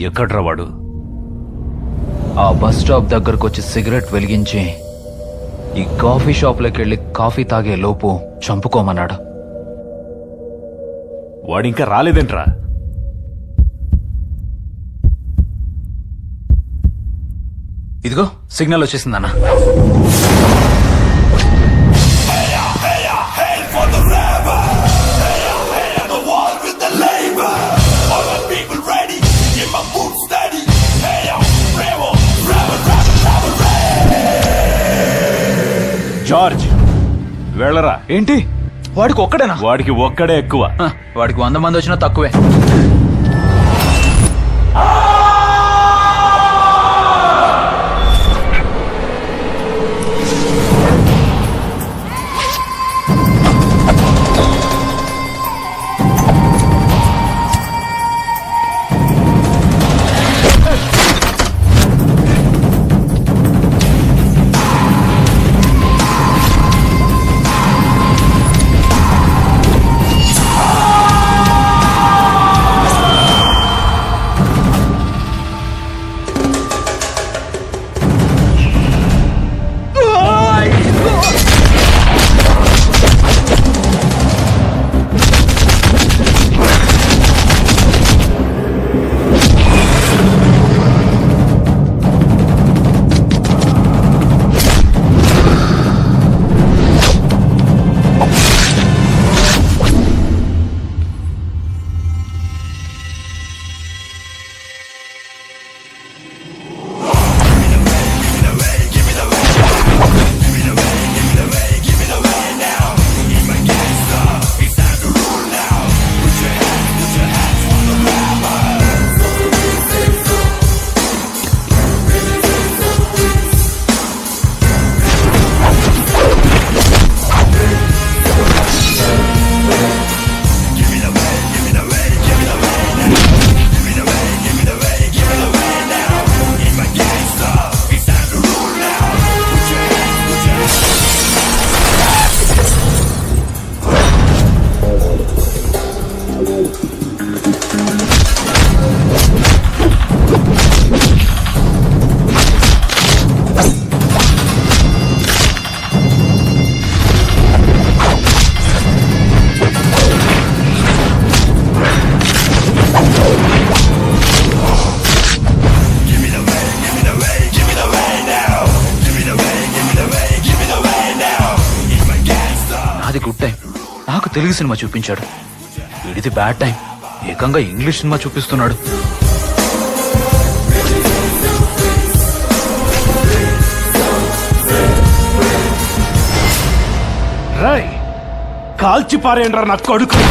ఎక్కడ్రా వాడు? ఆ బస్ స్టాప్ దగ్గరకు వచ్చి సిగరెట్ వెలిగించి ఈ కాఫీ షాప్లోకి వెళ్ళి కాఫీ తాగే లోపు చంపుకోమన్నాడు. వాడింకా రాలేదేంట్రా? ఇదిగో సిగ్నల్ వచ్చేసిందన్న. జార్జ్ వెళ్ళరా. ఏంటి వాడికి ఒక్కడేనా? వాడికి ఒక్కడే ఎక్కువ. వాడికి 100 మంది వచ్చినా తక్కువే. గుడ్ టైం, నాకు తెలుగు సినిమా చూపించాడు. వీడిది బ్యాడ్ టైం, ఏకంగా ఇంగ్లీష్ సినిమా చూపిస్తున్నాడు. రాయ్ కాల్చి పారేయండ్రా నా కొడుకు.